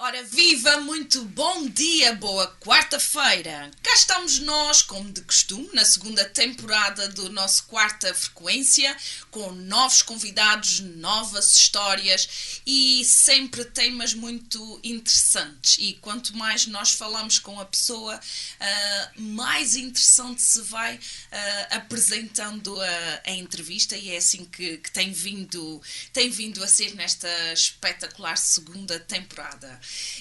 Ora, viva, muito bom dia, boa quarta-feira. Cá estamos nós, como de costume, na segunda temporada do nosso Quarta Frequência, com novos convidados, novas histórias e sempre temas muito interessantes. E quanto mais nós falamos com a pessoa, mais interessante se vai apresentando a entrevista, e é assim que tem vindo a ser nesta espetacular segunda temporada.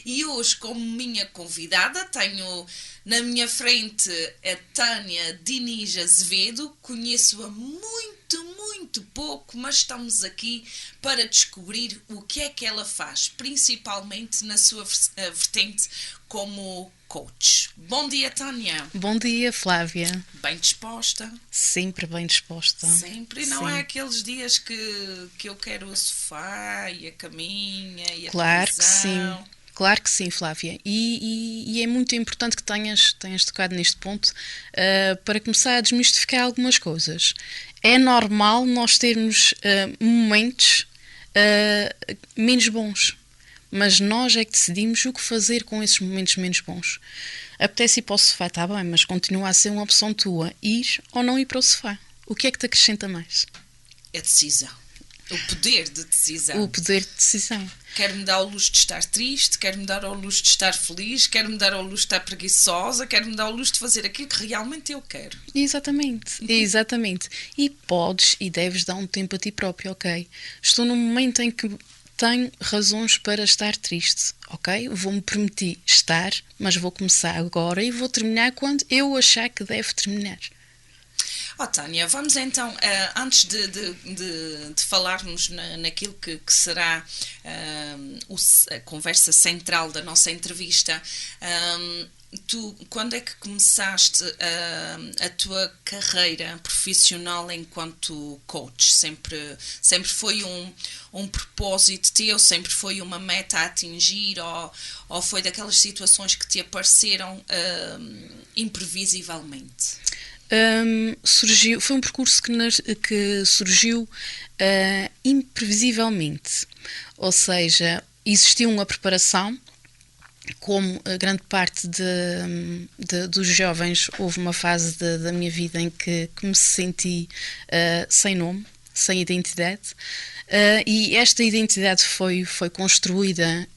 E hoje, como minha convidada, tenho na minha frente a Tânia Diniz Azevedo. Conheço-a muito pouco, mas estamos aqui para descobrir o que é que ela faz, principalmente na sua vertente como coach. Bom dia, Tânia. Bom dia, Flávia. Bem disposta? Sempre bem disposta. Sempre. Não é aqueles dias que eu quero o sofá e a caminha e a Claro que televisão. sim. Claro que sim, Flávia. E é muito importante que tenhas tocado neste ponto para começar a desmistificar algumas coisas. É normal nós termos momentos menos bons, mas nós é que decidimos o que fazer com esses momentos menos bons. Apetece ir para o sofá, está bem, mas continua a ser uma opção tua ir ou não ir para o sofá. O que é que te acrescenta mais? A decisão. O poder de decisão. O poder de decisão. Quero-me dar ao luxo de estar triste, quero-me dar ao luxo de estar feliz, quero-me dar ao luxo de estar preguiçosa, quero-me dar ao luxo de fazer aquilo que realmente eu quero. Exatamente. E podes e deves dar um tempo a ti próprio, ok? Estou num momento em que tenho razões para estar triste, ok? Vou-me permitir estar, mas vou começar agora e vou terminar quando eu achar que deve terminar. Tânia, vamos então, antes de falarmos naquilo que será a conversa central da nossa entrevista, tu, quando é que começaste a tua carreira profissional enquanto coach? Sempre foi um propósito teu? Sempre foi uma meta a atingir? Ou foi daquelas situações que te apareceram imprevisivelmente? Foi um percurso que surgiu imprevisivelmente, ou seja, existiu uma preparação. Como a grande parte dos jovens, houve uma fase da minha vida em que me senti sem nome, sem identidade, e esta identidade foi construída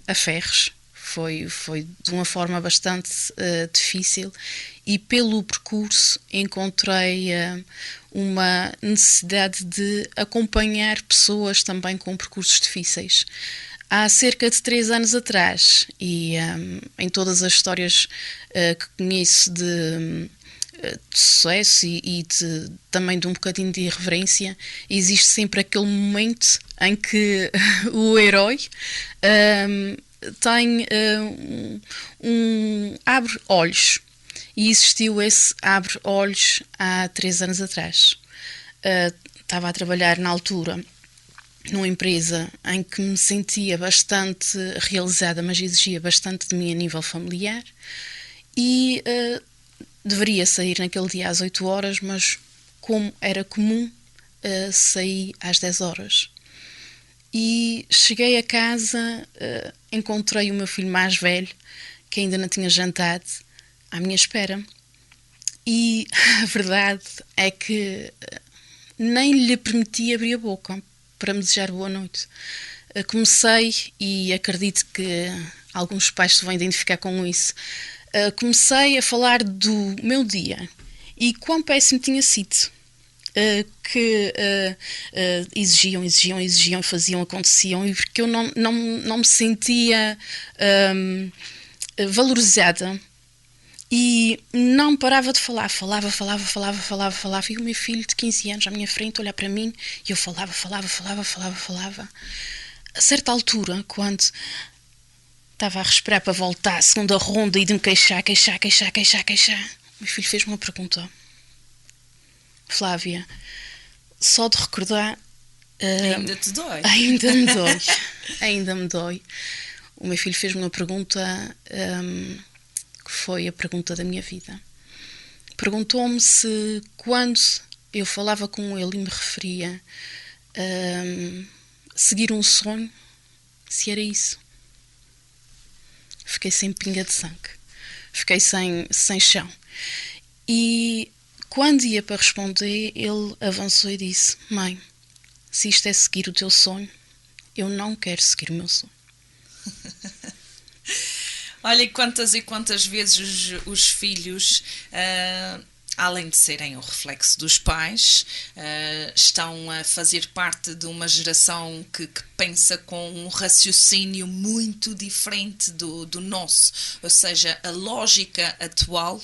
a ferros. Foi de uma forma bastante difícil, e pelo percurso encontrei uma necessidade de acompanhar pessoas também com percursos difíceis. Há cerca de 3 anos atrás, e em todas as histórias que conheço de sucesso e também de um bocadinho de irreverência, existe sempre aquele momento em que o herói tem abre olhos, e existiu esse abre olhos há 3 anos atrás. Estava a trabalhar na altura numa empresa em que me sentia bastante realizada, mas exigia bastante de mim a nível familiar, e deveria sair naquele dia às 8 horas, mas como era comum, saí às 10 horas. E cheguei a casa, encontrei o meu filho mais velho, que ainda não tinha jantado, à minha espera. E a verdade é que nem lhe permiti abrir a boca para me desejar boa noite. Comecei, e acredito que alguns pais se vão identificar com isso, comecei a falar do meu dia e quão péssimo tinha sido. Que exigiam, faziam, aconteciam, e porque eu não me sentia valorizada, e não parava de falar, falava, e o meu filho de 15 anos à minha frente olhar para mim, e eu falava. A certa altura, quando estava a respirar para voltar à segunda ronda e de me queixar, o meu filho fez-me uma pergunta. Flávia, só de recordar... ainda te dói? Ainda me dói. O meu filho fez-me uma pergunta que foi a pergunta da minha vida. Perguntou-me se, quando eu falava com ele e me referia a seguir um sonho, se era isso. fiquei sem pinga de sangue, fiquei sem chão. E quando ia para responder, ele avançou e disse: mãe, se isto é seguir o teu sonho, eu não quero seguir o meu sonho. Olha, e quantas vezes os filhos, além de serem o reflexo dos pais, estão a fazer parte de uma geração que pensa com um raciocínio muito diferente do nosso. Ou seja, a lógica atual,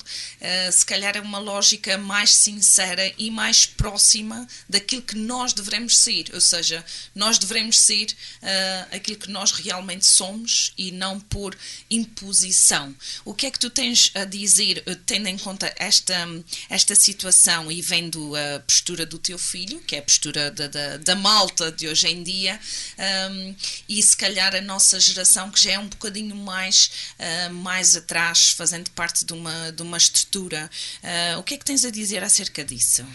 se calhar é uma lógica mais sincera e mais próxima daquilo que nós devemos ser. Ou seja, nós devemos ser aquilo que nós realmente somos e não por imposição. O que é que tu tens a dizer, tendo em conta esta situação e vendo a postura do teu filho, que é a postura da malta de hoje em dia, e se calhar a nossa geração, que já é um bocadinho mais atrás, fazendo parte de uma estrutura, o que é que tens a dizer acerca disso?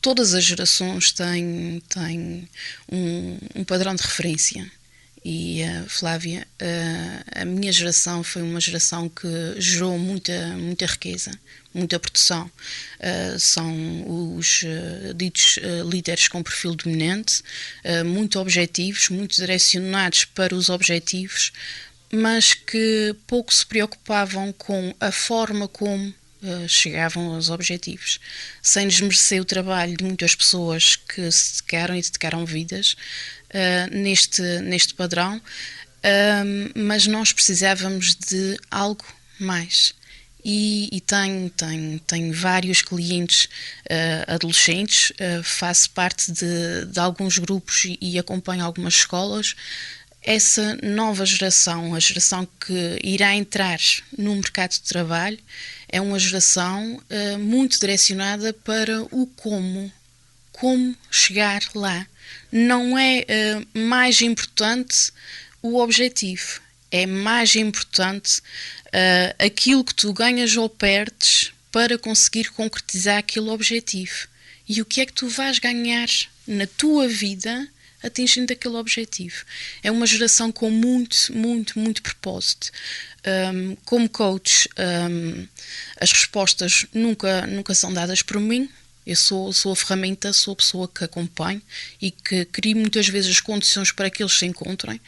Todas as gerações têm um padrão de referência. E, Flávia, a minha geração foi uma geração que gerou muita riqueza, muita produção. São os ditos líderes com perfil dominante, muito objetivos, muito direcionados para os objetivos, mas que pouco se preocupavam com a forma como chegavam aos objetivos, sem desmerecer o trabalho de muitas pessoas que se dedicaram vidas neste padrão, mas nós precisávamos de algo mais. E tenho vários clientes adolescentes, faço parte de alguns grupos e acompanho algumas escolas. Essa nova geração, a geração que irá entrar no mercado de trabalho, é uma geração muito direcionada para o como chegar lá. Não é mais importante o objetivo, é mais importante aquilo que tu ganhas ou perdes para conseguir concretizar aquele objetivo. E o que é que tu vais ganhar na tua vida atingindo aquele objetivo. É uma geração com muito propósito. Como coach, as respostas nunca são dadas por mim. Eu sou a ferramenta, sou a pessoa que acompanho e que crio muitas vezes as condições para que eles se encontrem,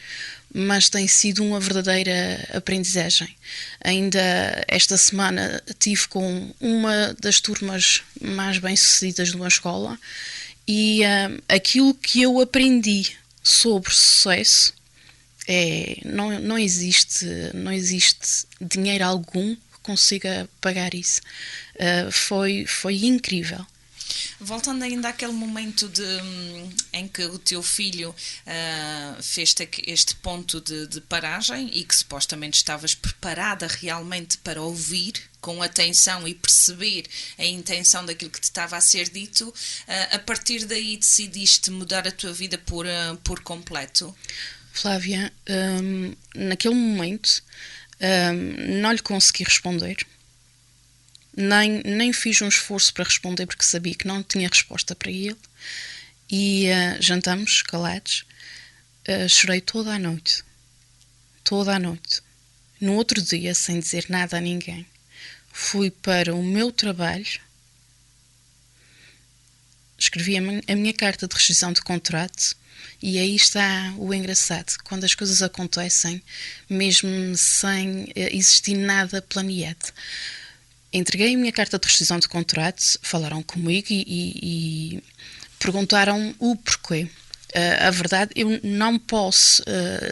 mas tem sido uma verdadeira aprendizagem. Ainda esta semana estive com uma das turmas mais bem-sucedidas de uma escola e aquilo que eu aprendi sobre sucesso não existe dinheiro algum que consiga pagar isso. Foi incrível. Voltando ainda àquele momento em que o teu filho fez este ponto de paragem e que supostamente estavas preparada realmente para ouvir com atenção e perceber a intenção daquilo que te estava a ser dito, a partir daí decidiste mudar a tua vida por completo? Flávia, naquele momento não lhe consegui responder. Nem fiz um esforço para responder porque sabia que não tinha resposta para ele e jantamos calados. Chorei toda a noite. No outro dia, sem dizer nada a ninguém, fui para o meu trabalho, escrevi a minha carta de rescisão de contrato e aí está o engraçado, quando as coisas acontecem mesmo sem existir nada planeado. Entreguei a minha carta de rescisão de contrato, falaram comigo e perguntaram o porquê. A verdade, eu não posso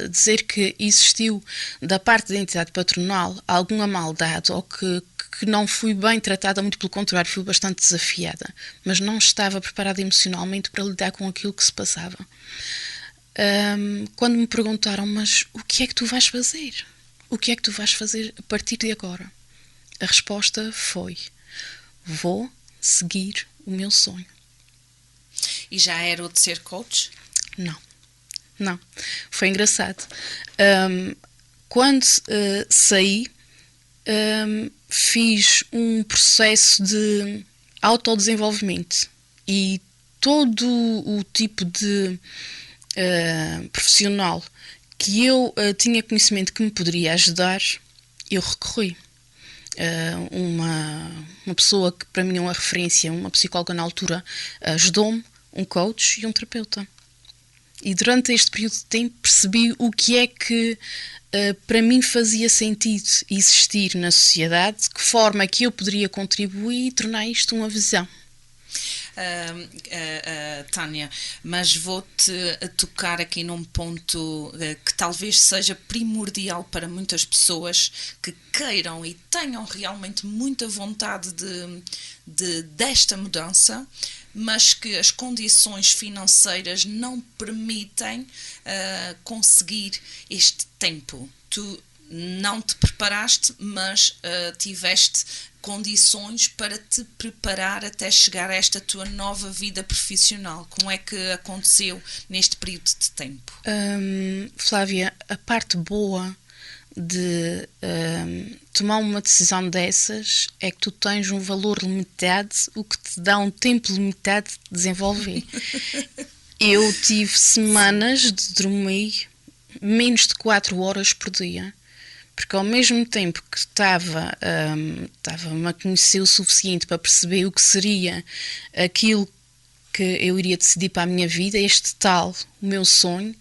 dizer que existiu da parte da entidade patronal alguma maldade ou que não fui bem tratada, muito pelo contrário, fui bastante desafiada, mas não estava preparada emocionalmente para lidar com aquilo que se passava. Quando me perguntaram, mas o que é que tu vais fazer? O que é que tu vais fazer a partir de agora? A resposta foi: vou seguir o meu sonho. E já era o de ser coach? Não. Foi engraçado. Quando saí, fiz um processo de autodesenvolvimento e todo o tipo de profissional que eu tinha conhecimento que me poderia ajudar, eu recorri. Uma pessoa que para mim é uma referência, uma psicóloga na altura, ajudou-me, um coach e um terapeuta. E durante este período de tempo percebi o que é que para mim fazia sentido existir na sociedade, de que forma é que eu poderia contribuir e tornar isto uma visão. Tânia, mas vou-te tocar aqui num ponto que talvez seja primordial para muitas pessoas que queiram e tenham realmente muita vontade desta mudança, mas que as condições financeiras não permitem conseguir este tempo. Tu não te preparaste, mas tiveste condições para te preparar até chegar a esta tua nova vida profissional. Como é que aconteceu neste período de tempo? Flávia, a parte boa de tomar uma decisão dessas é que tu tens um valor limitado, o que te dá um tempo limitado de desenvolver. Eu tive semanas de dormir menos de 4 horas por dia. Porque ao mesmo tempo que estava-me a conhecer o suficiente para perceber o que seria aquilo que eu iria decidir para a minha vida, este tal, o meu sonho,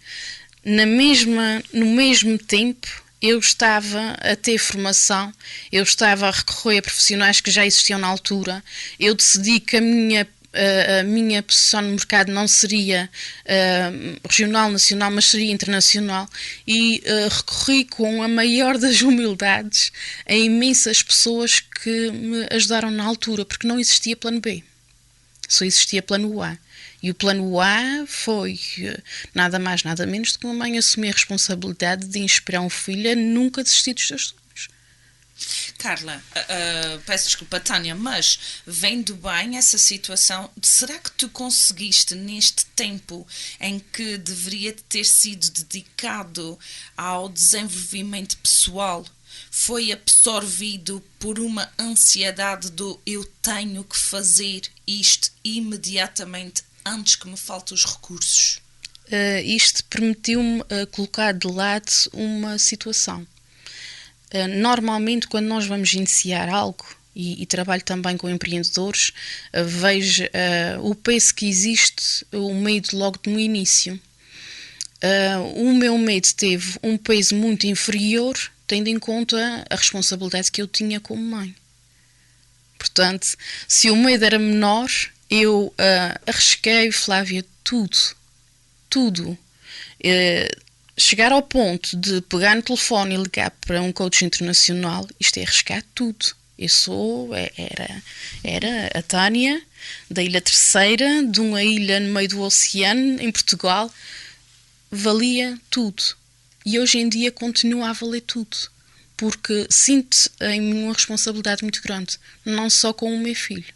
no mesmo tempo eu estava a ter formação, eu estava a recorrer a profissionais que já existiam na altura, eu decidi que a minha posição no mercado não seria regional, nacional, mas seria internacional, e recorri com a maior das humildades a imensas pessoas que me ajudaram na altura, porque não existia plano B, só existia plano A. E o plano A foi nada mais, nada menos do que uma mãe assumir a responsabilidade de inspirar um filho a nunca desistir dos seus sonhos. Carla, peço desculpa, Tânia, mas vendo bem essa situação, será que tu conseguiste neste tempo em que deveria ter sido dedicado ao desenvolvimento pessoal, foi absorvido por uma ansiedade do eu tenho que fazer isto imediatamente antes que me faltem os recursos? Isto permitiu-me colocar de lado uma situação. Normalmente, quando nós vamos iniciar algo, e trabalho também com empreendedores, vejo o peso que existe, o medo logo no início. O meu medo teve um peso muito inferior, tendo em conta a responsabilidade que eu tinha como mãe. Portanto, se o medo era menor, eu arrisquei, Flávia, tudo. Chegar ao ponto de pegar no telefone e ligar para um coach internacional, isto é arriscar tudo. Era a Tânia, da Ilha Terceira, de uma ilha no meio do oceano, em Portugal, valia tudo. E hoje em dia continua a valer tudo, porque sinto em mim uma responsabilidade muito grande, não só com o meu filho,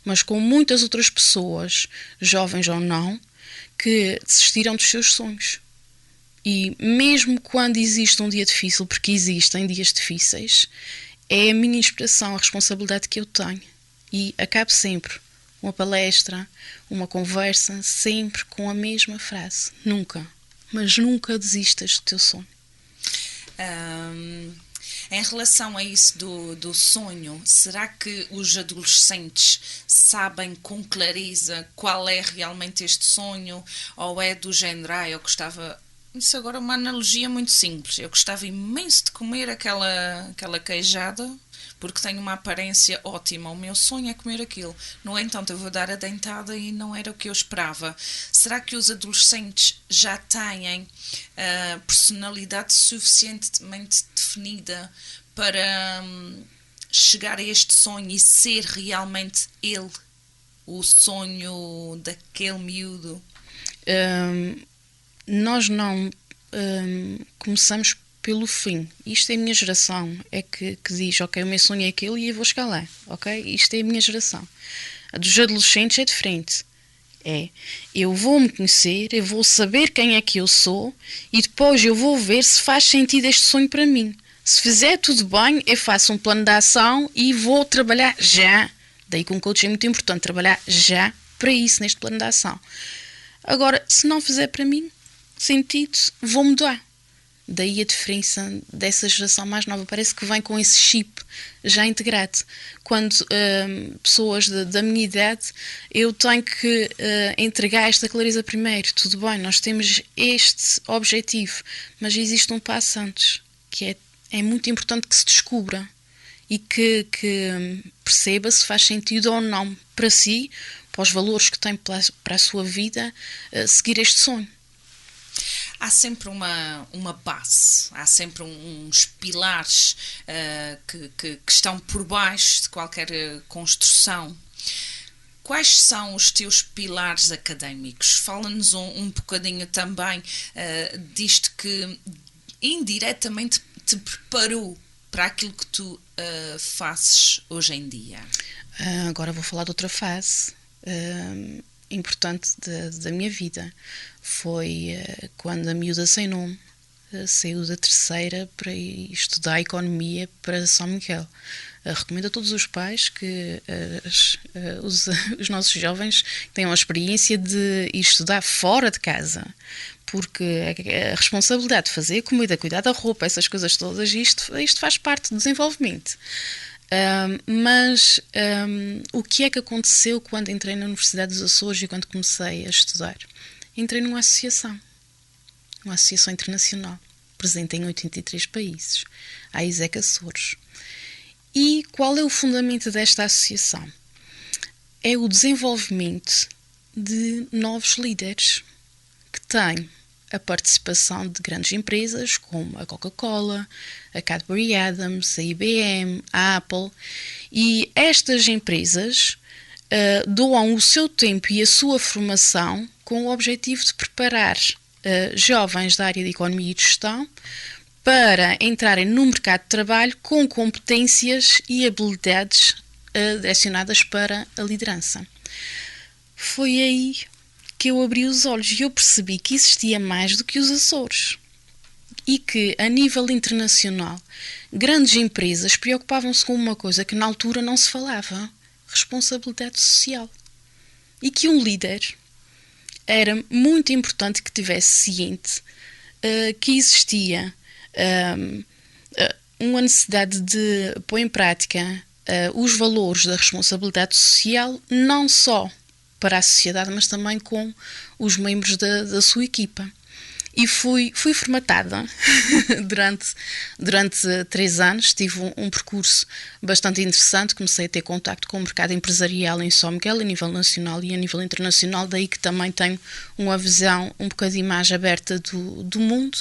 mas com muitas outras pessoas, jovens ou não, que desistiram dos seus sonhos. E mesmo quando existe um dia difícil, porque existem dias difíceis, é a minha inspiração, a responsabilidade que eu tenho. E acabo sempre uma palestra, uma conversa, sempre com a mesma frase. Nunca, mas nunca desistas do teu sonho. Em relação a isso do sonho, será que os adolescentes sabem com clareza qual é realmente este sonho? Ou é do género, eu gostava... Isso agora é uma analogia muito simples. Eu gostava imenso de comer aquela queijada, porque tem uma aparência ótima. O meu sonho é comer aquilo. No entanto, eu vou dar a dentada e não era o que eu esperava. Será que os adolescentes já têm personalidade suficientemente definida para chegar a este sonho e ser realmente ele, o sonho daquele miúdo? Nós não começamos pelo fim. Isto é a minha geração, é que diz, ok, o meu sonho é aquele e eu vou chegar lá, ok? Isto é a minha geração. A dos adolescentes é diferente. Eu vou me conhecer, eu vou saber quem é que eu sou e depois eu vou ver se faz sentido este sonho para mim. Se fizer tudo bem, eu faço um plano de ação e vou trabalhar já. Daí que um coach é muito importante, trabalhar já para isso, neste plano de ação. Agora, se não fizer para mim sentido, vou mudar. Daí a diferença dessa geração mais nova. Parece que vem com esse chip já integrado. Quando pessoas da minha idade, eu tenho que entregar esta clareza primeiro. Tudo bem, nós temos este objetivo, mas existe um passo antes, que é muito importante que se descubra e que perceba se faz sentido ou não para si, para os valores que tem para a sua vida, seguir este sonho. Há sempre uma base, há sempre uns pilares que estão por baixo de qualquer construção. Quais são os teus pilares académicos? Fala-nos um bocadinho também disto que indiretamente te preparou para aquilo que tu fazes hoje em dia. Agora vou falar de outra fase importante da minha vida. Foi quando a miúda sem nome saiu da terceira para ir estudar economia para São Miguel. Recomendo a todos os pais que os nossos jovens tenham a experiência de ir estudar fora de casa, porque a responsabilidade de fazer a comida, cuidar da roupa, essas coisas todas, isto faz parte do desenvolvimento. Mas o que é que aconteceu quando entrei na Universidade dos Açores e quando comecei a estudar? Entrei numa associação internacional, presente em 83 países, a ISEC Açores. E qual é o fundamento desta associação? É o desenvolvimento de novos líderes que têm a participação de grandes empresas como a Coca-Cola, a Cadbury Adams, a IBM, a Apple, e estas empresas doam o seu tempo e a sua formação com o objetivo de preparar jovens da área de economia e de gestão para entrarem no mercado de trabalho com competências e habilidades direcionadas para a liderança. Foi aí que eu abri os olhos e eu percebi que existia mais do que os Açores e que, a nível internacional, grandes empresas preocupavam-se com uma coisa que na altura não se falava: responsabilidade social. E que um líder era muito importante que tivesse ciente que existia uma necessidade de pôr em prática os valores da responsabilidade social, não só para a sociedade, mas também com os membros da sua equipa. E fui formatada durante 3 anos. Tive um percurso bastante interessante. Comecei a ter contacto com o mercado empresarial em São Miguel, a nível nacional e a nível internacional, daí que também tenho uma visão um bocadinho mais aberta do mundo.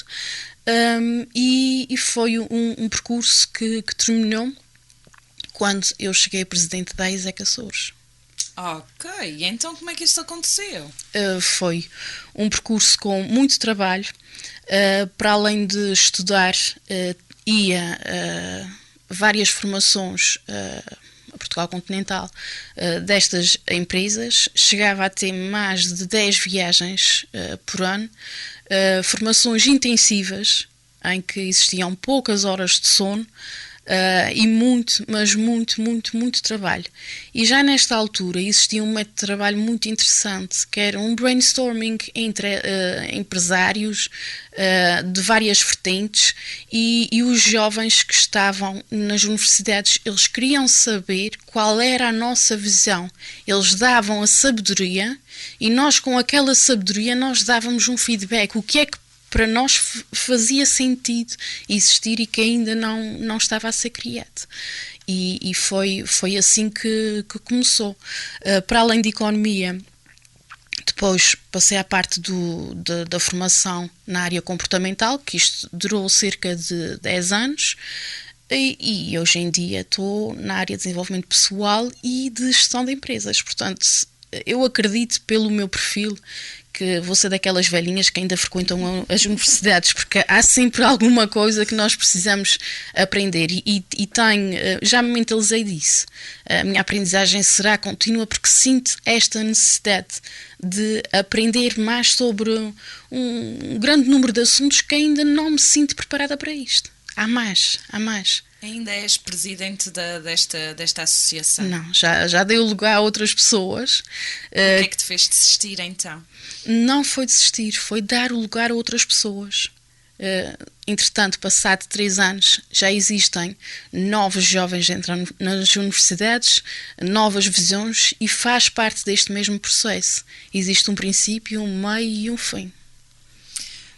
E foi um percurso que terminou quando eu cheguei a presidente da ISEC Açores. Ok, e então como é que isto aconteceu? Foi um percurso com muito trabalho. Para além de estudar, ia várias formações a Portugal continental destas empresas. Chegava a ter mais de 10 viagens por ano, formações intensivas em que existiam poucas horas de sono, e muito trabalho. E já nesta altura existia um método de trabalho muito interessante, que era um brainstorming entre empresários de várias vertentes, e os jovens que estavam nas universidades, eles queriam saber qual era a nossa visão. Eles davam a sabedoria e nós, com aquela sabedoria, nós dávamos um feedback. O que é que para nós fazia sentido existir e que ainda não estava a ser criado. E foi assim que começou. Para além de economia, depois passei à parte da formação na área comportamental, que isto durou cerca de 10 anos, e hoje em dia estou na área de desenvolvimento pessoal e de gestão de empresas. Portanto, eu acredito, pelo meu perfil, que vou ser daquelas velhinhas que ainda frequentam as universidades, porque há sempre alguma coisa que nós precisamos aprender, e já me mentalizei disso. A minha aprendizagem será contínua, porque sinto esta necessidade de aprender mais sobre um grande número de assuntos que ainda não me sinto preparada para isto. Há mais. Ainda és presidente desta associação? Não, já dei o lugar a outras pessoas. O que é que te fez desistir então? Não foi desistir, foi dar o lugar a outras pessoas. Entretanto, passado 3 anos, já existem novos jovens entrando nas universidades, novas visões, e faz parte deste mesmo processo. Existe um princípio, um meio e um fim.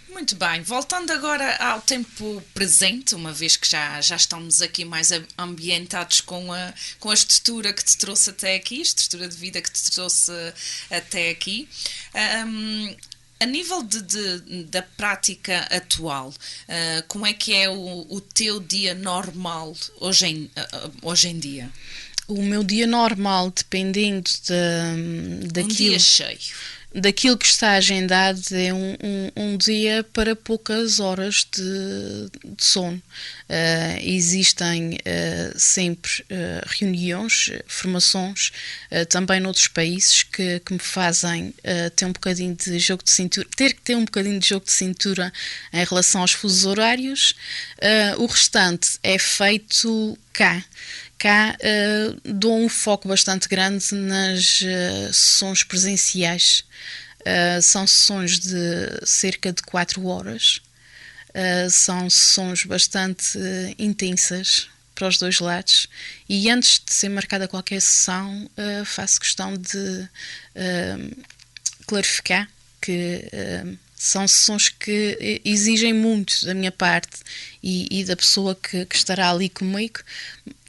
Muito bem, voltando agora ao tempo presente, uma vez que já estamos aqui mais ambientados com a estrutura que te trouxe até aqui, a estrutura de vida que te trouxe até aqui. A nível da prática atual, como é que é o teu dia normal hoje em dia? O meu dia normal, dependendo daquilo... Um dia cheio. Daquilo que está agendado, é um dia para poucas horas de sono. Existem sempre reuniões, formações, também noutros países que me fazem ter um bocadinho de jogo de cintura, ter que ter um bocadinho de jogo de cintura em relação aos fusos horários. O restante é feito cá. Cá dou um foco bastante grande nas sessões presenciais. São sessões de cerca de 4 horas. São sessões bastante intensas para os dois lados. E antes de ser marcada qualquer sessão, faço questão de clarificar que são sessões que exigem muito da minha parte e da pessoa que estará ali comigo.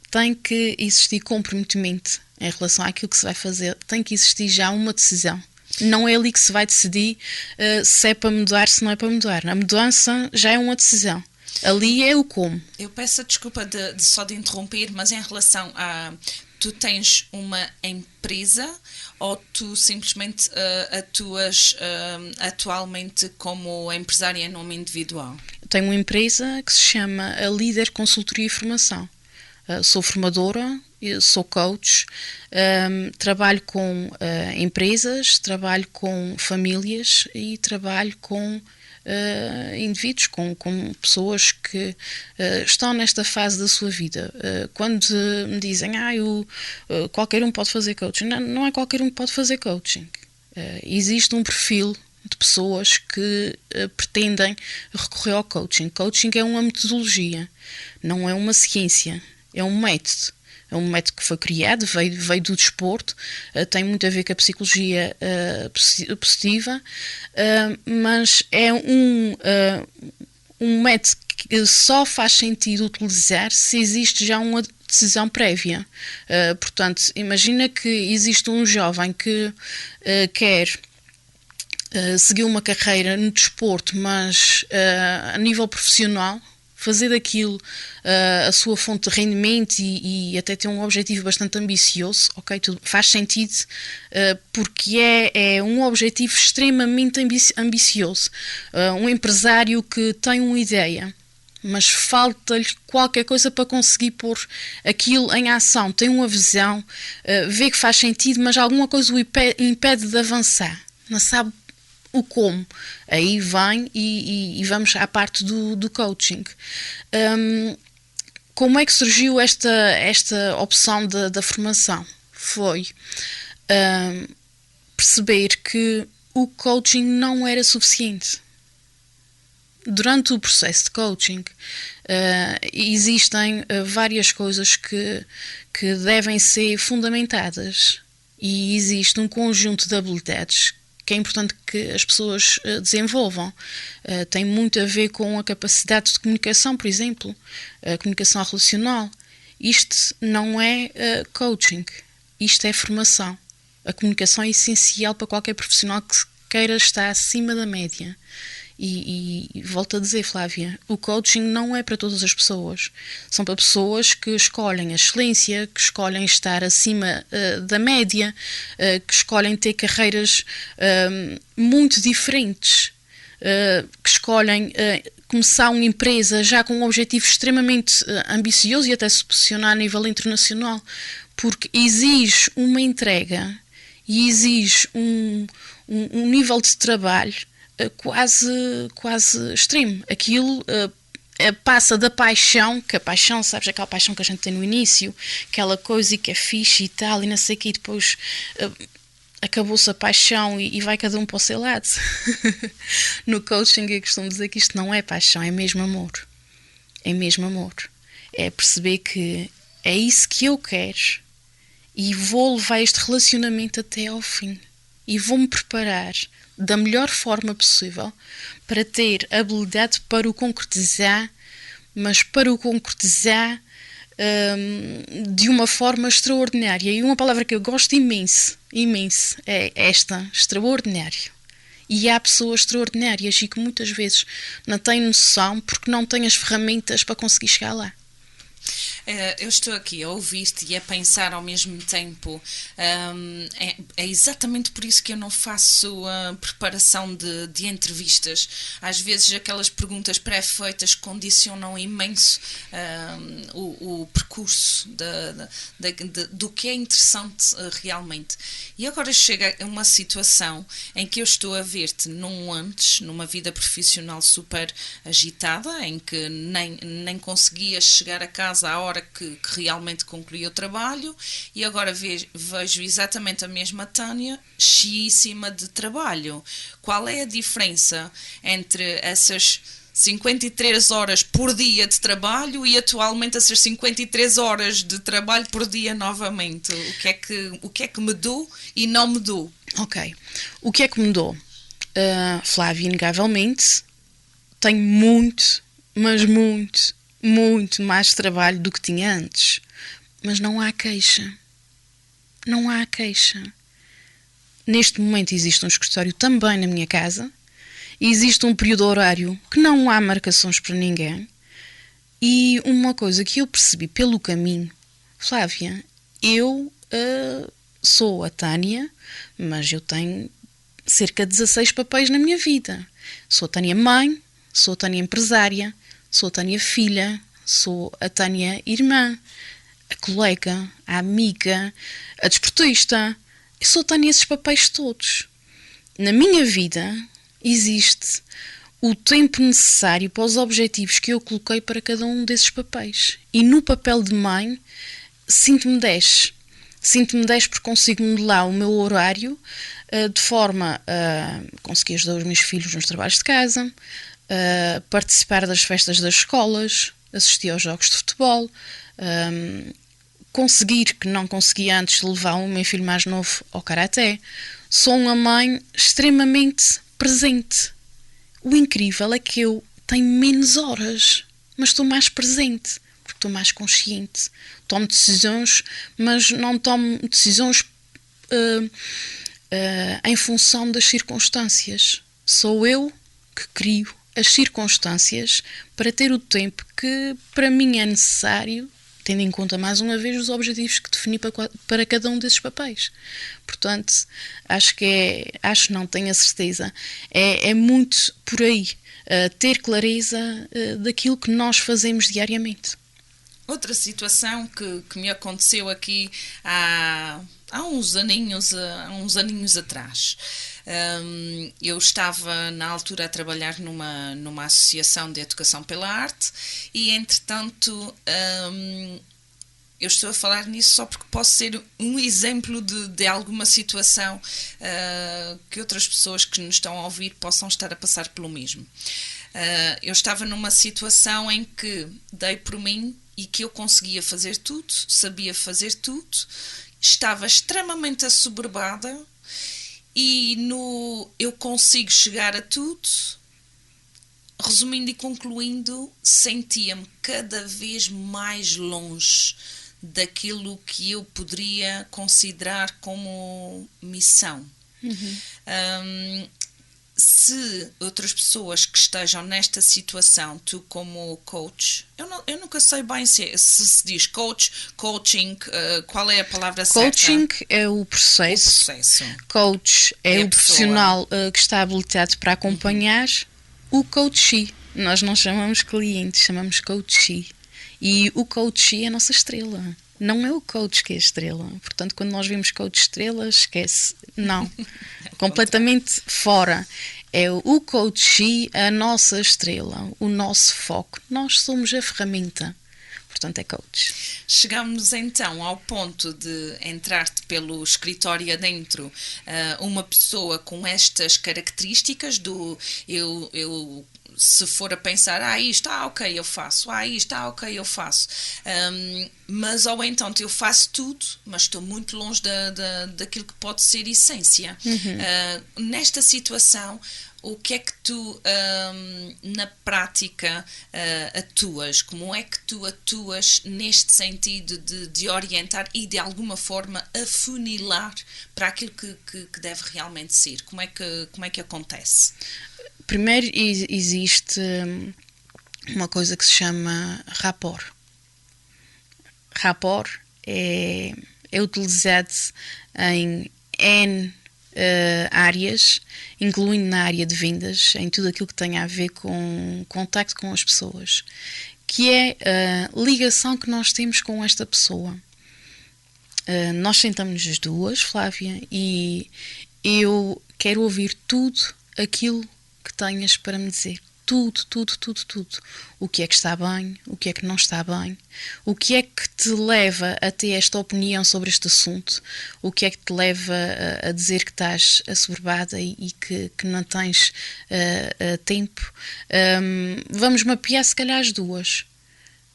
Tem que existir comprometimento em relação àquilo que se vai fazer. Tem que existir já uma decisão. Não é ali que se vai decidir se é para mudar, se não é para mudar. A mudança já é uma decisão. Ali é o como. Eu peço a desculpa só de interromper, mas em relação a... Tu tens uma empresa ou tu simplesmente atuas atualmente como empresária em nome individual? Eu tenho uma empresa que se chama a Líder Consultoria e Formação. Sou formadora, sou coach, trabalho com empresas, trabalho com famílias e trabalho com indivíduos, com pessoas que estão nesta fase da sua vida. Quando me dizem, qualquer um pode fazer coaching, não é qualquer um que pode fazer coaching. Existe um perfil de pessoas que pretendem recorrer ao coaching. Coaching é uma metodologia, não é uma ciência. É um método. É um método que foi criado, veio do desporto, tem muito a ver com a psicologia positiva, mas é um método que só faz sentido utilizar se existe já uma decisão prévia. Portanto, imagina que existe um jovem que quer seguir uma carreira no desporto, mas a nível profissional, fazer daquilo a sua fonte de rendimento e até ter um objetivo bastante ambicioso, ok, tudo faz sentido, porque é um objetivo extremamente ambicioso. Um empresário que tem uma ideia, mas falta-lhe qualquer coisa para conseguir pôr aquilo em ação, tem uma visão, vê que faz sentido, mas alguma coisa o impede de avançar, não sabe o como. Aí vem e vamos à parte do coaching. Como é que surgiu esta opção da formação? Foi perceber que o coaching não era suficiente. Durante o processo de coaching existem várias coisas que devem ser fundamentadas e existe um conjunto de habilidades que é importante que as pessoas desenvolvam. Tem muito a ver com a capacidade de comunicação, por exemplo, a comunicação relacional. Isto não é coaching, isto é formação. A comunicação é essencial para qualquer profissional que queira estar acima da média. E volto a dizer, Flávia, o coaching não é para todas as pessoas. São para pessoas que escolhem a excelência, que escolhem estar acima da média, que escolhem ter carreiras muito diferentes, que escolhem começar uma empresa já com um objetivo extremamente ambicioso e até se posicionar a nível internacional, porque exige uma entrega e exige um nível de trabalho quase extremo. Aquilo passa da paixão, que a paixão, sabes, aquela paixão que a gente tem no início, aquela coisa que é fixe e tal, e não sei o que, e depois acabou-se a paixão e vai cada um para o seu lado. No coaching eu costumo dizer que isto não é paixão, é mesmo amor. É mesmo amor. É perceber que é isso que eu quero e vou levar este relacionamento até ao fim. E vou-me preparar da melhor forma possível para ter habilidade para o concretizar, mas para o concretizar de uma forma extraordinária. E uma palavra que eu gosto imenso é esta, extraordinário. E há pessoas extraordinárias e que muitas vezes não têm noção porque não têm as ferramentas para conseguir chegar lá. Eu estou aqui a ouvir-te e a pensar ao mesmo tempo. É exatamente por isso que eu não faço a preparação de entrevistas. Às vezes aquelas perguntas pré-feitas condicionam imenso o percurso do que é interessante realmente. E agora chega a uma situação em que eu estou a ver-te numa vida profissional super agitada, em que nem conseguias chegar a casa à hora que realmente concluí o trabalho, e agora vejo exatamente a mesma Tânia cheíssima de trabalho. Qual é a diferença entre essas 53 horas por dia de trabalho e atualmente essas 53 horas de trabalho por dia novamente? O que é que mudou e não mudou? Ok. O que é que mudou? Flávia, inegavelmente, tenho muito, mas muito mais trabalho do que tinha antes. Mas não há queixa. Não há queixa. Neste momento existe um escritório também na minha casa. Existe um período horário que não há marcações para ninguém. E uma coisa que eu percebi pelo caminho, Flávia, eu sou a Tânia, mas eu tenho cerca de 16 papéis na minha vida. Sou a Tânia mãe, sou a Tânia empresária, sou a Tânia filha, sou a Tânia irmã, a colega, a amiga, a desportista. Eu sou a Tânia esses papéis todos. Na minha vida existe o tempo necessário para os objetivos que eu coloquei para cada um desses papéis. E no papel de mãe, sinto-me 10. Sinto-me 10 porque consigo modelar o meu horário de forma a conseguir ajudar os meus filhos nos trabalhos de casa, participar das festas das escolas, assistir aos jogos de futebol, conseguir, que não conseguia antes, levar o meu filho mais novo ao karaté. Sou uma mãe extremamente presente. O incrível é que eu tenho menos horas, mas estou mais presente, porque estou mais consciente. Tomo decisões, mas não tomo decisões em função das circunstâncias. Sou eu que crio as circunstâncias para ter o tempo que para mim é necessário, tendo em conta mais uma vez os objetivos que defini para cada um desses papéis. Portanto, tenho a certeza, é muito por aí, ter clareza daquilo que nós fazemos diariamente. Outra situação que me aconteceu aqui há uns aninhos atrás. Eu estava na altura a trabalhar numa associação de educação pela arte e, entretanto, eu estou a falar nisso só porque posso ser um exemplo de alguma situação que outras pessoas que nos estão a ouvir possam estar a passar pelo mesmo. Eu estava numa situação em que dei por mim e que eu conseguia fazer tudo, sabia fazer tudo, estava extremamente assoberbada e eu consigo chegar a tudo. Resumindo e concluindo, sentia-me cada vez mais longe daquilo que eu poderia considerar como missão. Se outras pessoas que estejam nesta situação, tu como coach, eu nunca sei bem se diz coach, coaching, qual é a palavra certa? Coaching é o processo. Coach é o profissional que está habilitado para acompanhar o coachee. Nós não chamamos cliente, chamamos coachee. E o coachee é a nossa estrela. Não é o coach que é a estrela. Portanto, quando nós vimos coach estrela, esquece. Não. Completamente fora. É o coachee a nossa estrela, o nosso foco. Nós somos a ferramenta. portanto é coach. Chegamos então ao ponto de entrar-te pelo escritório adentro uma pessoa com estas características do eu se for a pensar, isto, ok, eu faço, isto, ok, eu faço. Mas ou então eu faço tudo, mas estou muito longe daquilo que pode ser essência. Nesta situação, o que é que tu, na prática, atuas? Como é que tu atuas neste sentido de orientar e, de alguma forma, afunilar para aquilo que deve realmente ser? Como é que acontece? Primeiro existe uma coisa que se chama rapport. Rapport é utilizado em N áreas, incluindo na área de vendas, em tudo aquilo que tem a ver com contacto com as pessoas, que é a ligação que nós temos com esta pessoa. Nós sentamos-nos as duas, Flávia, e eu quero ouvir tudo aquilo que tenhas para me dizer. Tudo. O que é que está bem, o que é que não está bem, o que é que te leva a ter esta opinião sobre este assunto, o que é que te leva a dizer que estás assoberbada e que não tens tempo. Vamos mapear se calhar as duas.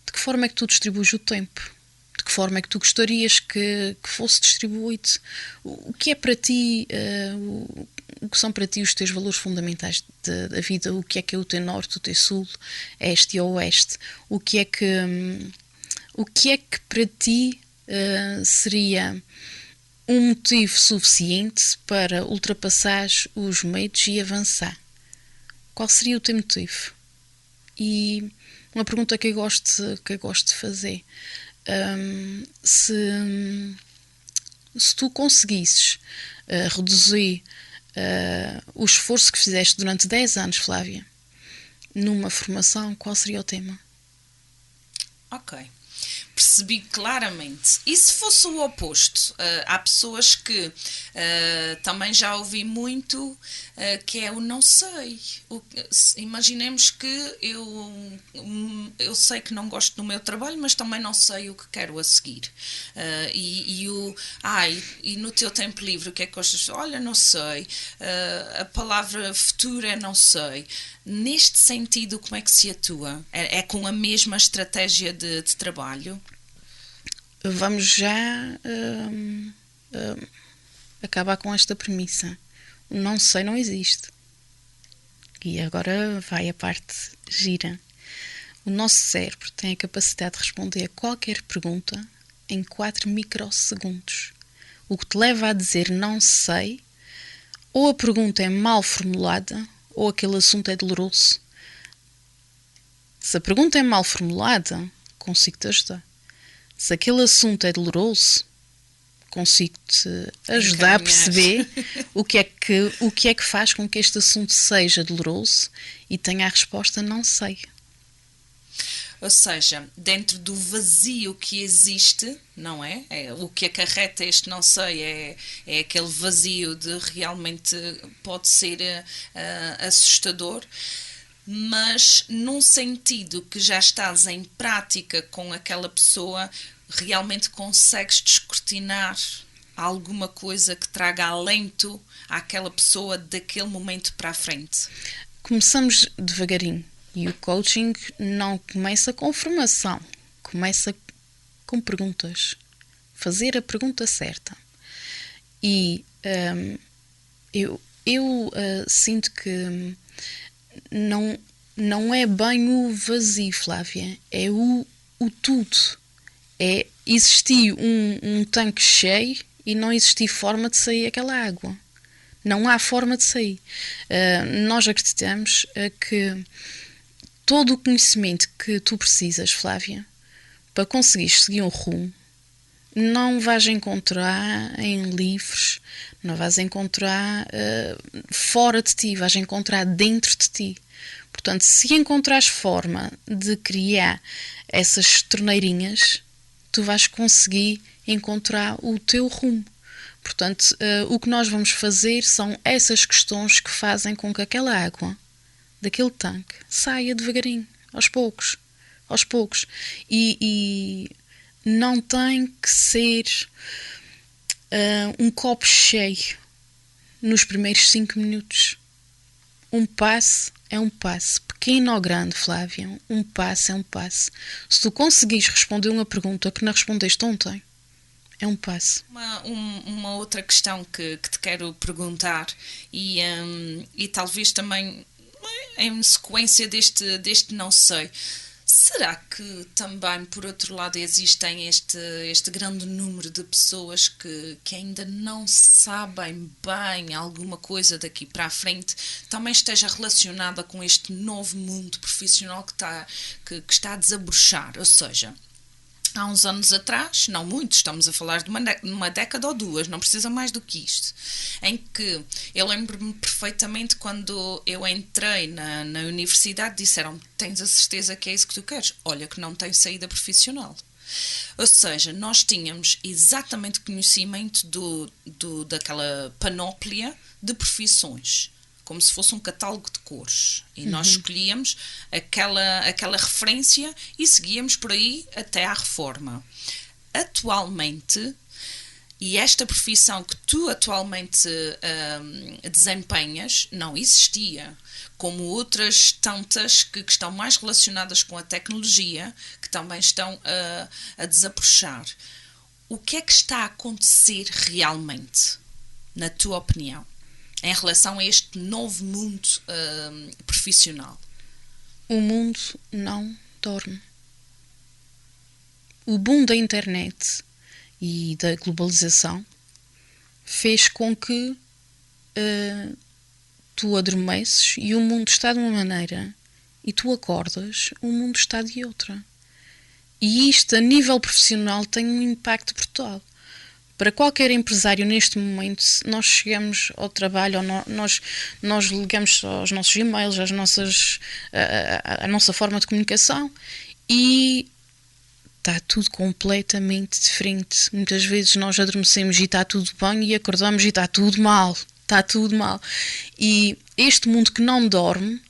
De que forma é que tu distribuis o tempo? De que forma é que tu gostarias que fosse distribuído? O que é para ti, o que são para ti os teus valores fundamentais da vida? O que é o teu norte, o teu sul, este e oeste? O que é que para ti seria um motivo suficiente para ultrapassar os medos e avançar? Qual seria o teu motivo? E uma pergunta que eu gosto de fazer. Se tu conseguisses reduzir o esforço que fizeste durante 10 anos, Flávia, numa formação, qual seria o tema? Ok. Percebi claramente. E se fosse o oposto? Há pessoas que também já ouvi muito que é o não sei. Imaginemos que eu sei que não gosto do meu trabalho, mas também não sei o que quero a seguir. E no teu tempo livre, o que é que gostas? Olha, não sei. A palavra futuro é não sei. Neste sentido, como é que se atua? É com a mesma estratégia de trabalho? Vamos já acabar com esta premissa. O não sei não existe. E agora vai a parte gira. O nosso cérebro tem a capacidade de responder a qualquer pergunta em 4 microsegundos. O que te leva a dizer não sei, ou a pergunta é mal formulada, ou aquele assunto é doloroso. Se a pergunta é mal formulada, consigo-te ajudar. Se aquele assunto é doloroso, consigo-te ajudar a perceber o que é que faz com que este assunto seja doloroso e tenha a resposta não sei. Ou seja, dentro do vazio que existe, não é? O que acarreta este não sei é aquele vazio de realmente pode ser assustador, mas num sentido que já estás em prática com aquela pessoa, realmente consegues descortinar alguma coisa que traga alento àquela pessoa daquele momento para a frente. Começamos devagarinho. E o coaching não começa com formação, começa com perguntas. Fazer a pergunta certa. E eu sinto que não é bem o vazio, Flávia, é o tudo. É existir um tanque cheio e não existir forma de sair aquela água. Não há forma de sair. Nós acreditamos que todo o conhecimento que tu precisas, Flávia, para conseguir seguir um rumo, não vais encontrar em livros, não vais encontrar fora de ti, vais encontrar dentro de ti. Portanto, se encontrares forma de criar essas torneirinhas, tu vais conseguir encontrar o teu rumo. Portanto, o que nós vamos fazer são essas questões que fazem com que aquela água daquele tanque saia devagarinho, aos poucos, aos poucos. E não tem que ser um copo cheio nos primeiros 5 minutos. Um passo é um passo, pequeno ou grande, Flávia, um passo é um passo. Se tu conseguires responder uma pergunta que não respondeste ontem, é um passo. Uma outra questão que te quero perguntar, e talvez também em sequência deste não sei, será que também, por outro lado, existem este grande número de pessoas que ainda não sabem bem alguma coisa daqui para a frente, também esteja relacionada com este novo mundo profissional que está a desabrochar? Ou seja, há uns anos atrás, não muito, estamos a falar de uma década ou 2, não precisa mais do que isto, em que eu lembro-me perfeitamente quando eu entrei na universidade, disseram-me: tens a certeza que é isso que tu queres? Olha que não tem saída profissional. Ou seja, nós tínhamos exatamente conhecimento daquela panóplia de profissões, como se fosse um catálogo de cores. E nós escolhíamos aquela referência e seguíamos por aí até à reforma. Atualmente, e esta profissão que tu atualmente desempenhas não existia, como outras tantas que estão mais relacionadas com a tecnologia, que também estão a desabrochar. O que é que está a acontecer realmente, na tua opinião, em relação a este novo mundo profissional? O mundo não dorme. O boom da internet e da globalização fez com que tu adormeces e o mundo está de uma maneira e tu acordas, o mundo está de outra. E isto, a nível profissional, tem um impacto brutal. Para qualquer empresário, neste momento, nós chegamos ao trabalho, nós ligamos aos nossos e-mails, à nossa forma de comunicação, e está tudo completamente diferente. Muitas vezes nós adormecemos e está tudo bem, e acordamos e está tudo mal. Está tudo mal. E este mundo que não dorme,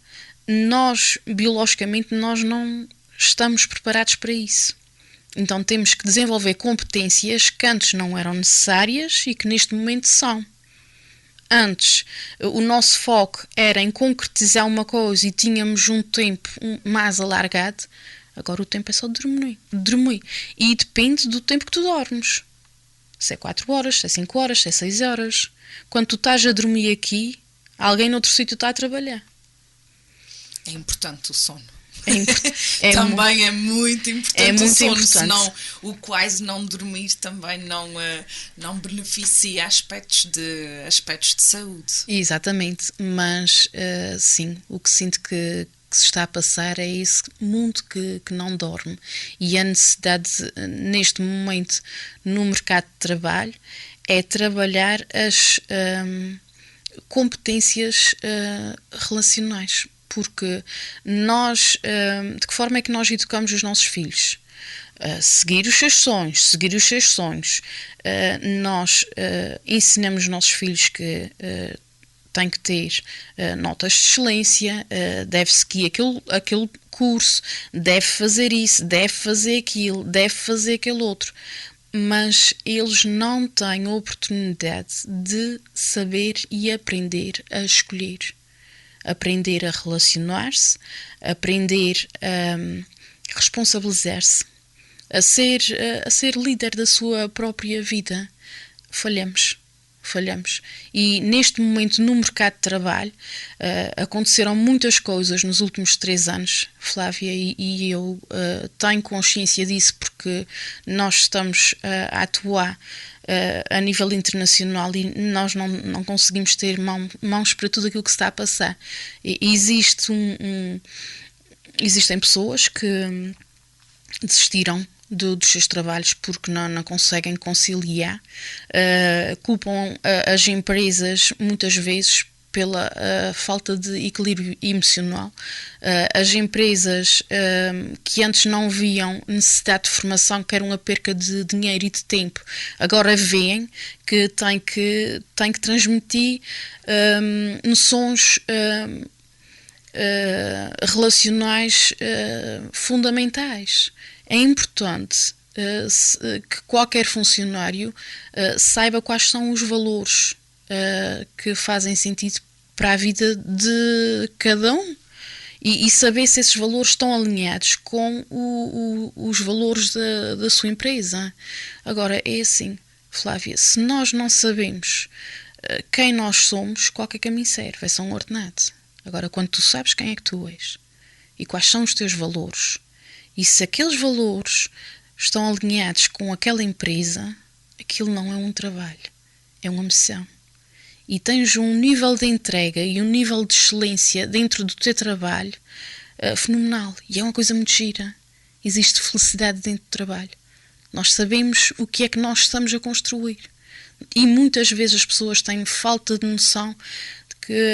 nós, biologicamente, nós não estamos preparados para isso. Então temos que desenvolver competências que antes não eram necessárias e que neste momento são. Antes, o nosso foco era em concretizar uma coisa e tínhamos um tempo mais alargado. Agora o tempo é só dormir. E depende do tempo que tu dormes. Se é 4 horas, se é 5 horas, se é 6 horas. Quando tu estás a dormir aqui, alguém noutro sítio está a trabalhar. É importante o sono. Também é muito importante o sono, importante. Senão o quase não dormir também não beneficia aspectos de saúde. Exatamente, mas sim, o que sinto que se está a passar é esse mundo que não dorme, e a necessidade neste momento no mercado de trabalho é trabalhar as competências relacionais. Porque nós, de que forma é que nós educamos os nossos filhos? Seguir os seus sonhos. Nós ensinamos os nossos filhos que têm que ter notas de excelência, deve seguir aquele curso, deve fazer isso, deve fazer aquilo, deve fazer aquele outro. Mas eles não têm a oportunidade de saber e aprender a escolher. Aprender a relacionar-se, aprender a responsabilizar-se, a ser líder da sua própria vida. Falhamos. E neste momento no mercado de trabalho aconteceram muitas coisas nos últimos 3 anos, Flávia, e eu tenho consciência disso porque nós estamos a atuar a nível internacional e nós não conseguimos ter mãos para tudo aquilo que se está a passar. Existem pessoas que desistiram dos seus trabalhos porque não conseguem conciliar, culpam as empresas muitas vezes pela falta de equilíbrio emocional. As empresas que antes não viam necessidade de formação, que era uma perca de dinheiro e de tempo, agora veem que têm que transmitir noções relacionais fundamentais. É importante que qualquer funcionário saiba quais são os valores que fazem sentido para a vida de cada um e saber se esses valores estão alinhados com os valores da sua empresa. Agora, é assim, Flávia, se nós não sabemos quem nós somos, qualquer caminho serve, é só um ordenado. Agora, quando tu sabes quem é que tu és e quais são os teus valores, e se aqueles valores estão alinhados com aquela empresa, aquilo não é um trabalho, é uma missão. E tens um nível de entrega e um nível de excelência dentro do teu trabalho fenomenal. E é uma coisa muito gira. Existe felicidade dentro do trabalho. Nós sabemos o que é que nós estamos a construir. E muitas vezes as pessoas têm falta de noção de que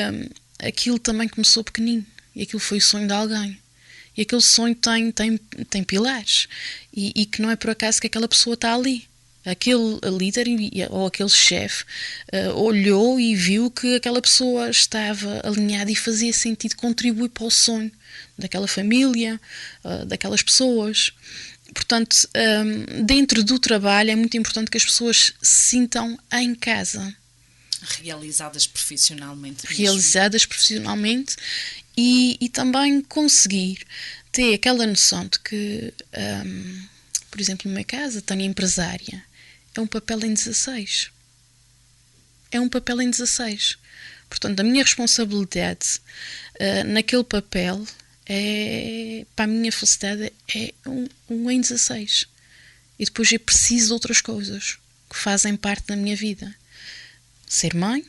aquilo também começou pequenino. E aquilo foi o sonho de alguém. E aquele sonho tem pilares. E que não é por acaso que aquela pessoa está ali. Aquele líder ou aquele chefe olhou e viu que aquela pessoa estava alinhada e fazia sentido contribuir para o sonho daquela família, daquelas pessoas. Portanto, dentro do trabalho é muito importante que as pessoas se sintam em casa. Realizadas profissionalmente. Realizadas profissionalmente e também conseguir ter aquela noção de que, por exemplo, no meu caso, tenho empresária. É um papel em 16. É um papel em 16. Portanto, a minha responsabilidade naquele papel para a minha felicidade é um em 16. E depois eu preciso de outras coisas que fazem parte da minha vida. Ser mãe,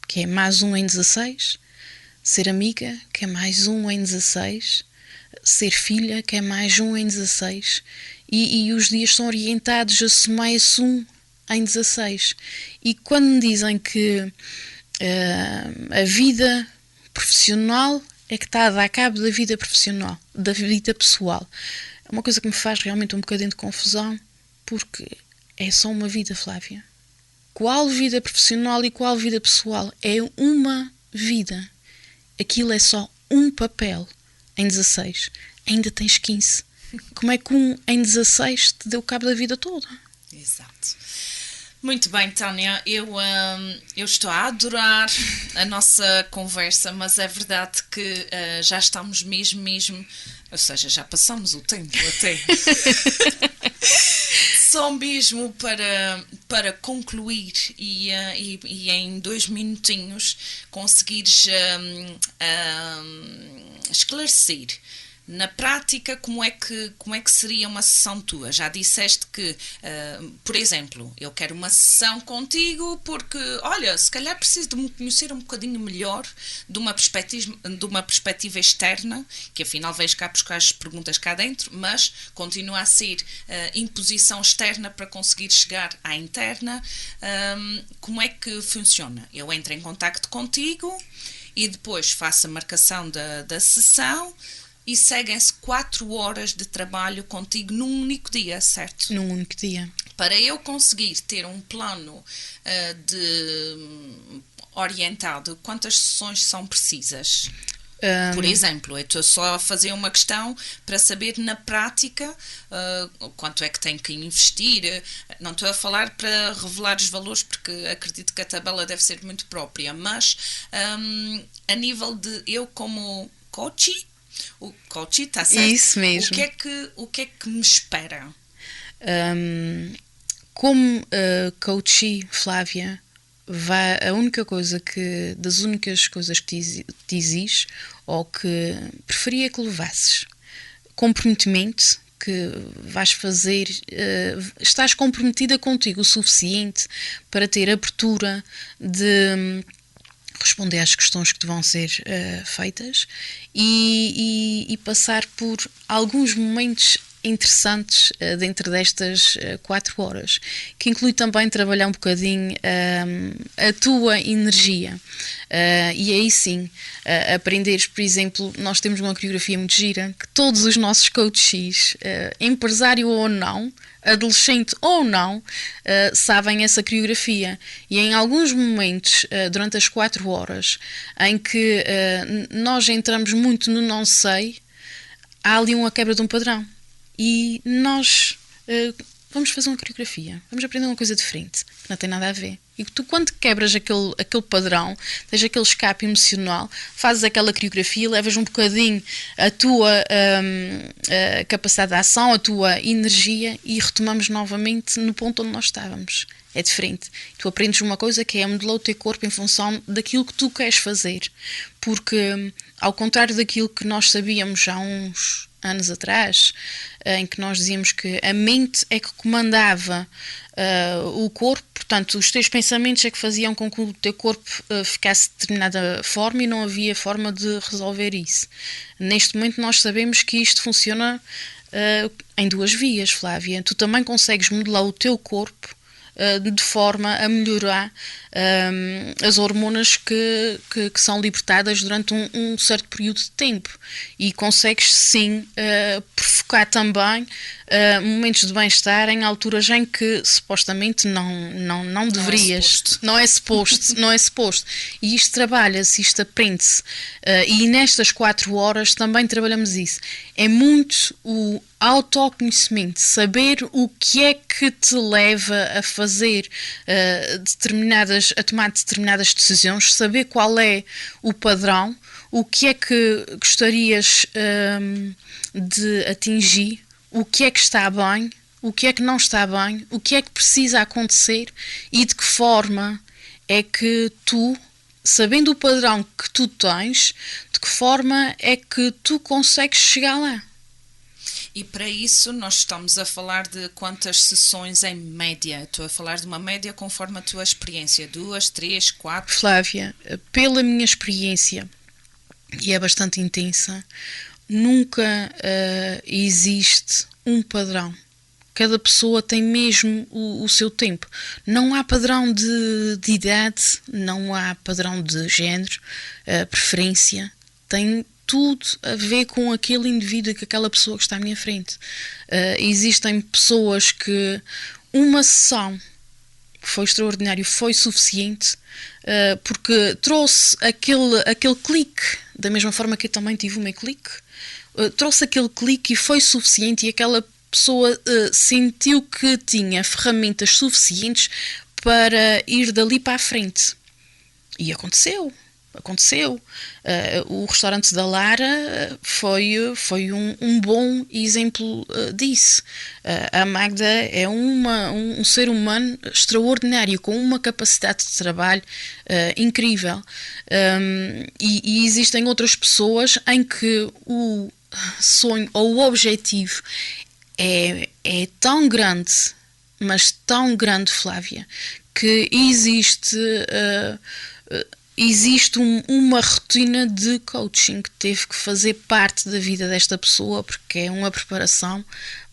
que é mais um em 16. Ser amiga, que é mais um em 16. Ser filha, que é mais um em 16. E os dias são orientados a somar esse um em 16. E quando me dizem que a vida profissional é que está a dar cabo da vida profissional, da vida pessoal, é uma coisa que me faz realmente um bocadinho de confusão, porque é só uma vida, Flávia. Qual vida profissional e qual vida pessoal? É uma vida. Aquilo é só um papel em 16. Ainda tens 15. Como é que um em 16 te deu cabo da vida toda? Exato. Muito bem, Tânia, eu estou a adorar a nossa conversa, mas é verdade que já estamos mesmo, ou seja, já passamos o tempo até. Só mesmo para concluir e em 2 minutinhos conseguires esclarecer na prática como é que seria uma sessão tua. Já disseste que, por exemplo, eu quero uma sessão contigo porque, olha, se calhar preciso de me conhecer um bocadinho melhor de uma perspectiva externa, que afinal vejo cá buscar as perguntas cá dentro, mas continua a ser imposição externa para conseguir chegar à interna. Como é que funciona? Eu entro em contacto contigo e depois faço a marcação da sessão. E seguem-se 4 horas de trabalho contigo num único dia, certo? Num único dia. Para eu conseguir ter um plano orientado, quantas sessões são precisas? Por exemplo, eu estou só a fazer uma questão para saber na prática quanto é que tenho que investir. Não estou a falar para revelar os valores, porque acredito que a tabela deve ser muito própria, mas a nível de eu como coach, o coach, está certo? Isso mesmo. O que é que me espera? Como coach, Flávia, a única coisa das únicas coisas que te exige, ou que preferia que levasses, comprometimento, que vais fazer, estás comprometida contigo o suficiente para ter abertura de responder às questões que te vão ser feitas e passar por alguns momentos interessantes dentro destas 4 horas, que inclui também trabalhar um bocadinho a tua energia. E aí sim, aprenderes, por exemplo, nós temos uma coreografia muito gira, que todos os nossos coaches, empresário ou não, adolescente ou não, sabem essa coreografia. E em alguns momentos, durante as 4 horas, em que nós entramos muito no não sei, há ali uma quebra de um padrão. E nós vamos fazer uma coreografia, vamos aprender uma coisa diferente, que não tem nada a ver. E tu, quando quebras aquele padrão, tens aquele escape emocional, fazes aquela coreografia, levas um bocadinho a tua capacidade de ação, a tua energia, e retomamos novamente no ponto onde nós estávamos. É diferente. Tu aprendes uma coisa que é modelar o teu corpo em função daquilo que tu queres fazer. Porque, ao contrário daquilo que nós sabíamos há uns anos atrás, em que nós dizíamos que a mente é que comandava o corpo, portanto, os teus pensamentos é que faziam com que o teu corpo ficasse de determinada forma e não havia forma de resolver isso. Neste momento nós sabemos que isto funciona em 2 vias, Flávia. Tu também consegues modelar o teu corpo de forma a melhorar as hormonas que são libertadas durante um certo período de tempo, e consegues sim provocar também momentos de bem-estar em alturas em que supostamente não deverias, não é suposto, e isto trabalha-se, isto aprende-se, e nestas 4 horas também trabalhamos isso. É muito o autoconhecimento, saber o que é que te leva a fazer a tomar determinadas decisões, saber qual é o padrão, o que é que gostarias de atingir, o que é que está bem, o que é que não está bem, o que é que precisa acontecer e de que forma é que tu, sabendo o padrão que tu tens, de que forma é que tu consegues chegar lá. E para isso nós estamos a falar de quantas sessões em média? Estou a falar de uma média conforme a tua experiência. 2, 3, 4? Flávia, pela minha experiência, e é bastante intensa, nunca existe um padrão. Cada pessoa tem mesmo o seu tempo. Não há padrão de idade, não há padrão de género, preferência. Tem tudo a ver com aquele indivíduo e com aquela pessoa que está à minha frente. Existem pessoas que uma sessão foi extraordinário, foi suficiente, porque trouxe aquele clique, da mesma forma que eu também tive o meu clique, trouxe aquele clique e foi suficiente, e aquela pessoa sentiu que tinha ferramentas suficientes para ir dali para a frente. E aconteceu. O restaurante da Lara foi um bom exemplo disso. A Magda é um ser humano extraordinário, com uma capacidade de trabalho incrível. E existem outras pessoas em que o sonho ou o objetivo é tão grande, mas tão grande, Flávia, que existe uma rotina de coaching que teve que fazer parte da vida desta pessoa, porque é uma preparação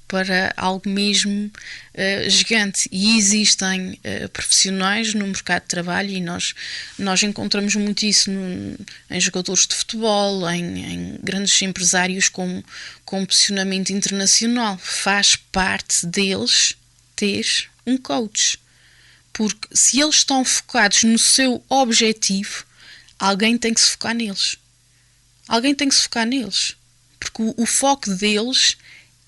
para algo mesmo gigante. E existem profissionais no mercado de trabalho, e nós encontramos muito isso em jogadores de futebol, em grandes empresários com posicionamento internacional. Faz parte deles ter um coach. Porque se eles estão focados no seu objetivo, alguém tem que se focar neles. Porque o foco deles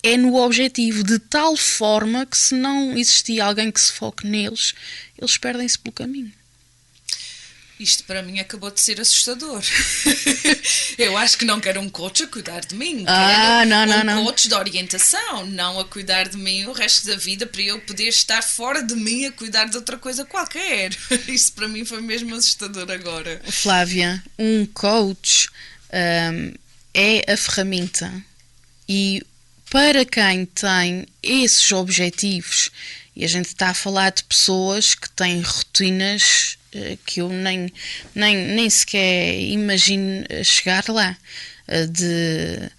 é no objetivo, de tal forma que, se não existir alguém que se foque neles, eles perdem-se pelo caminho. Isto para mim acabou de ser assustador. Eu acho que não quero um coach a cuidar de mim. Quero um coach de orientação, não a cuidar de mim o resto da vida, para eu poder estar fora de mim a cuidar de outra coisa qualquer. Isto para mim foi mesmo assustador agora. Flávia, um coach é a ferramenta, e para quem tem esses objetivos, e a gente está a falar de pessoas que têm rotinas que eu nem sequer imagino chegar lá, de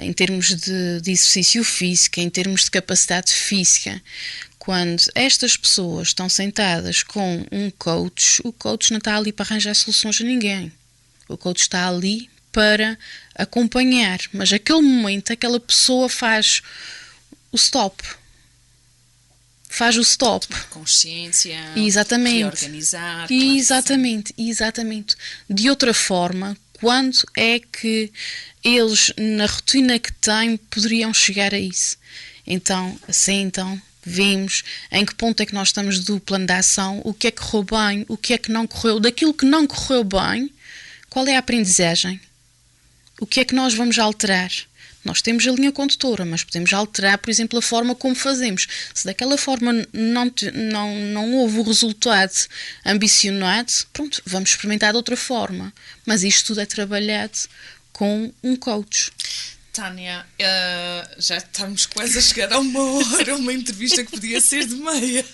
em termos de exercício físico, em termos de capacidade física. Quando estas pessoas estão sentadas com um coach, o coach não está ali para arranjar soluções a ninguém. O coach está ali para acompanhar, mas aquele momento aquela pessoa faz o stop. Faz o stop. Consciência, exatamente. Reorganizar. Exatamente. De outra forma, quando é que eles, na rotina que têm, poderiam chegar a isso? Então, vimos em que ponto é que nós estamos do plano de ação, o que é que correu bem, o que é que não correu, daquilo que não correu bem, qual é a aprendizagem? O que é que nós vamos alterar? Nós temos a linha condutora, mas podemos alterar, por exemplo, a forma como fazemos. Se daquela forma não houve o resultado ambicionado, pronto, vamos experimentar de outra forma. Mas isto tudo é trabalhado com um coach. Tânia, já estamos quase a chegar a 1 hora, uma entrevista que podia ser de meia.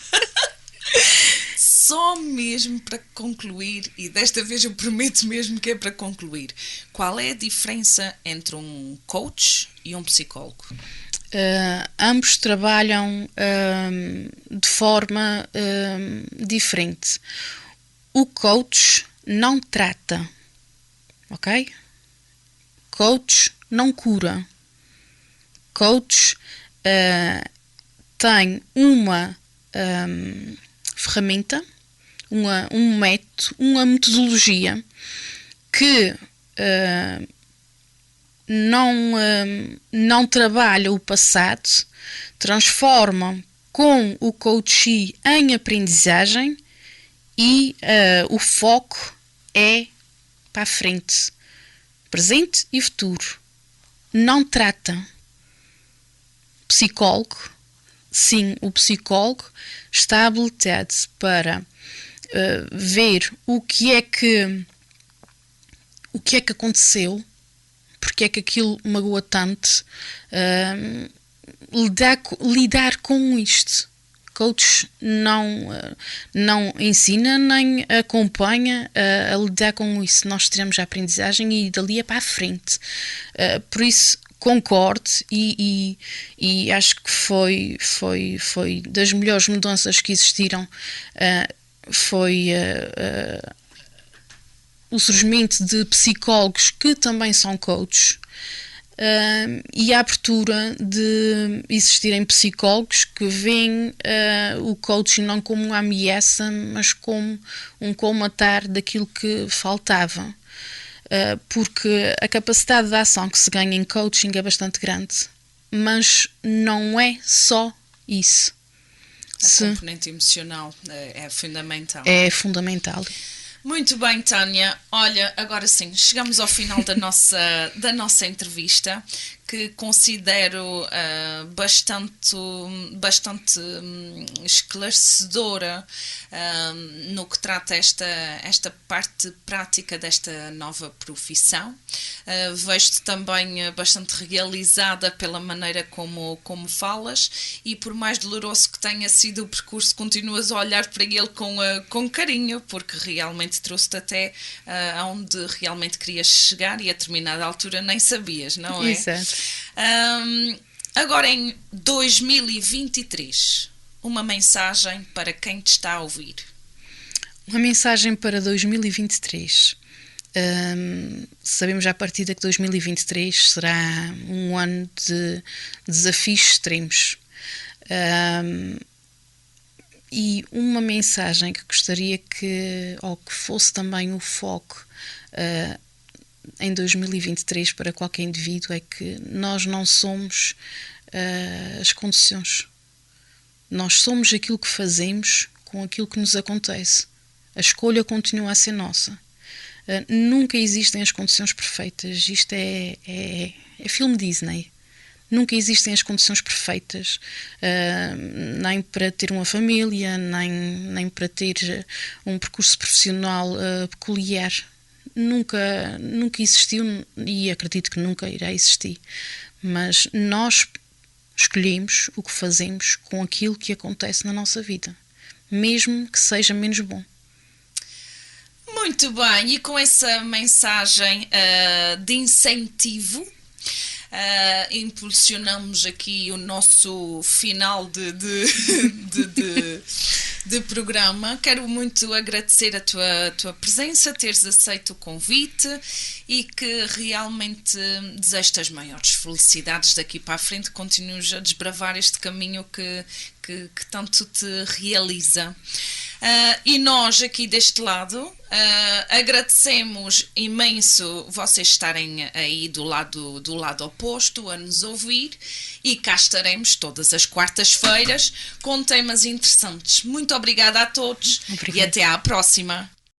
Só mesmo para concluir, e desta vez eu prometo mesmo que é para concluir, qual é a diferença entre um coach e um psicólogo? Ambos trabalham de forma diferente. O coach não trata, ok? Coach não cura. Coach tem uma ferramenta, um método, uma metodologia que não trabalha o passado, transforma com o coachee em aprendizagem e o foco é para a frente, presente e futuro. Não trata. Psicólogo, sim, o psicólogo está habilitado para ver o que é que aconteceu, porque é que aquilo magoa tanto, lidar com isto. Coach não ensina nem acompanha a lidar com isso. Nós tiramos a aprendizagem e dali é para a frente. Por isso, concordo e acho que foi das melhores mudanças que existiram, foi o surgimento de psicólogos que também são coaches, e a abertura de existirem psicólogos que veem o coaching não como uma ameaça, mas como um colmatar daquilo que faltava. Porque a capacidade de ação que se ganha em coaching é bastante grande, mas não é só isso. A componente emocional é fundamental. É fundamental. Muito bem, Tânia. Olha, agora sim, chegamos ao final da nossa entrevista, que considero bastante esclarecedora no que trata esta parte prática desta nova profissão. Vejo-te também bastante realizada pela maneira como falas, e por mais doloroso que tenha sido o percurso, continuas a olhar para ele com carinho, porque realmente trouxe-te até aonde realmente querias chegar, e a determinada altura nem sabias, não é? Exato. Agora em 2023, uma mensagem para quem te está a ouvir. Uma mensagem para 2023. Sabemos à partida que 2023 será um ano de desafios extremos. E uma mensagem que gostaria que fosse também o foco em 2023 para qualquer indivíduo é que nós não somos as condições. Nós somos aquilo que fazemos com aquilo que nos acontece. A escolha continua a ser nossa. Nunca existem as condições perfeitas. Isto é filme Disney. Nunca existem as condições perfeitas, nem para ter uma família, nem para ter um percurso profissional peculiar. Nunca existiu, e acredito que nunca irá existir. Mas nós escolhemos o que fazemos com aquilo que acontece na nossa vida, mesmo que seja menos bom. Muito bem, e com essa mensagem de incentivo, impulsionamos aqui o nosso final de programa. Quero muito agradecer a tua presença, teres aceito o convite e que realmente desejo as maiores felicidades daqui para a frente, continues a desbravar este caminho que tanto te realiza. E nós aqui deste lado agradecemos imenso vocês estarem aí do lado oposto a nos ouvir, e cá estaremos todas as quartas-feiras com temas interessantes. Muito obrigada a todos. Obrigada. E até à próxima.